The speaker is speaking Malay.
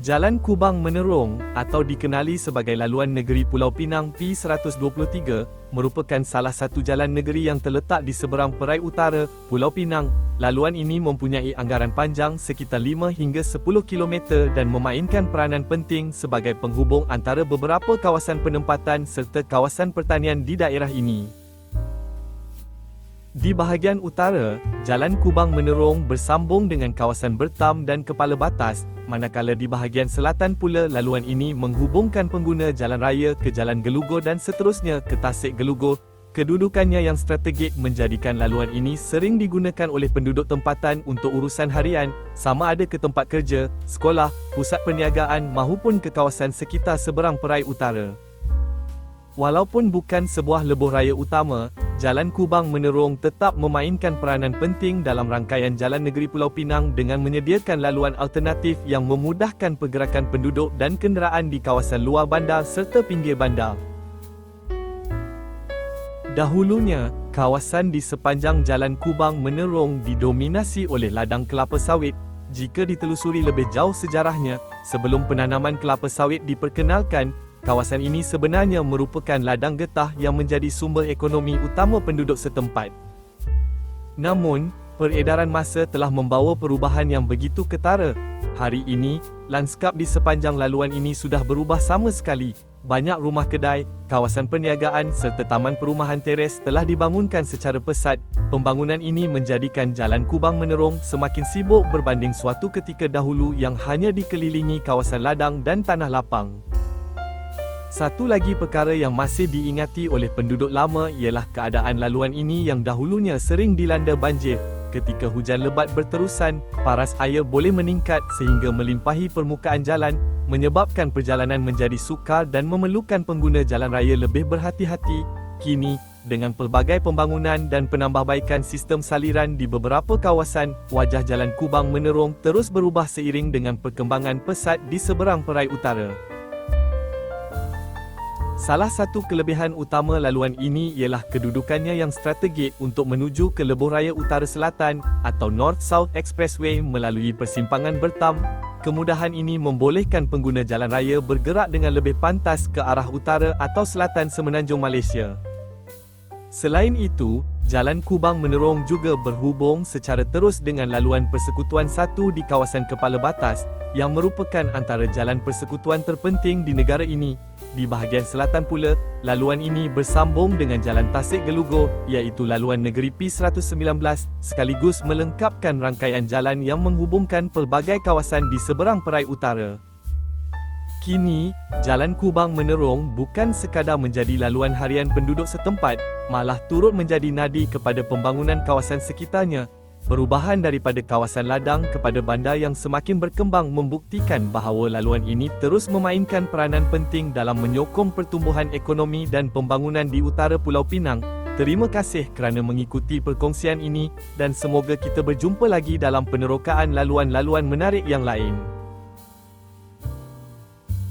Jalan Kubang Menerong atau dikenali sebagai laluan negeri Pulau Pinang P123 merupakan salah satu jalan negeri yang terletak di seberang perai utara Pulau Pinang. Laluan ini mempunyai anggaran panjang sekitar 5 hingga 10 km dan memainkan peranan penting sebagai penghubung antara beberapa kawasan penempatan serta kawasan pertanian di daerah ini. Di bahagian utara, Jalan Kubang Menerong bersambung dengan kawasan Bertam dan Kepala Batas, manakala di bahagian selatan pula laluan ini menghubungkan pengguna jalan raya ke Jalan Gelugur dan seterusnya ke Tasik Gelugur. Kedudukannya yang strategik menjadikan laluan ini sering digunakan oleh penduduk tempatan untuk urusan harian, sama ada ke tempat kerja, sekolah, pusat perniagaan mahupun ke kawasan sekitar seberang perai utara. Walaupun bukan sebuah lebuh raya utama, Jalan Kubang Menerong tetap memainkan peranan penting dalam rangkaian jalan negeri Pulau Pinang dengan menyediakan laluan alternatif yang memudahkan pergerakan penduduk dan kenderaan di kawasan luar bandar serta pinggir bandar. Dahulunya, kawasan di sepanjang Jalan Kubang Menerong didominasi oleh ladang kelapa sawit. Jika ditelusuri lebih jauh sejarahnya, sebelum penanaman kelapa sawit diperkenalkan, kawasan ini sebenarnya merupakan ladang getah yang menjadi sumber ekonomi utama penduduk setempat. Namun, peredaran masa telah membawa perubahan yang begitu ketara. Hari ini, lanskap di sepanjang laluan ini sudah berubah sama sekali. Banyak rumah kedai, kawasan perniagaan serta taman perumahan teres telah dibangunkan secara pesat. Pembangunan ini menjadikan Jalan Kubang Menerong semakin sibuk berbanding suatu ketika dahulu yang hanya dikelilingi kawasan ladang dan tanah lapang. Satu lagi perkara yang masih diingati oleh penduduk lama ialah keadaan laluan ini yang dahulunya sering dilanda banjir. Ketika hujan lebat berterusan, paras air boleh meningkat sehingga melimpahi permukaan jalan, menyebabkan perjalanan menjadi sukar dan memerlukan pengguna jalan raya lebih berhati-hati. Kini, dengan pelbagai pembangunan dan penambahbaikan sistem saliran di beberapa kawasan, wajah Jalan Kubang Menerong terus berubah seiring dengan perkembangan pesat di seberang perai utara. Salah satu kelebihan utama laluan ini ialah kedudukannya yang strategik untuk menuju ke lebuh raya utara selatan atau North-South Expressway melalui persimpangan Bertam. Kemudahan ini membolehkan pengguna jalan raya bergerak dengan lebih pantas ke arah utara atau selatan semenanjung Malaysia. Selain itu, Jalan Kubang Menerong juga berhubung secara terus dengan laluan Persekutuan 1 di kawasan Kepala Batas, yang merupakan antara jalan persekutuan terpenting di negara ini. Di bahagian selatan pula, laluan ini bersambung dengan Jalan Tasik Gelugur, iaitu laluan negeri P119, sekaligus melengkapkan rangkaian jalan yang menghubungkan pelbagai kawasan di seberang perai utara. Kini, Jalan Kubang Menerong bukan sekadar menjadi laluan harian penduduk setempat, malah turut menjadi nadi kepada pembangunan kawasan sekitarnya. Perubahan daripada kawasan ladang kepada bandar yang semakin berkembang membuktikan bahawa laluan ini terus memainkan peranan penting dalam menyokong pertumbuhan ekonomi dan pembangunan di utara Pulau Pinang. Terima kasih kerana mengikuti perkongsian ini dan semoga kita berjumpa lagi dalam penerokaan laluan-laluan menarik yang lain.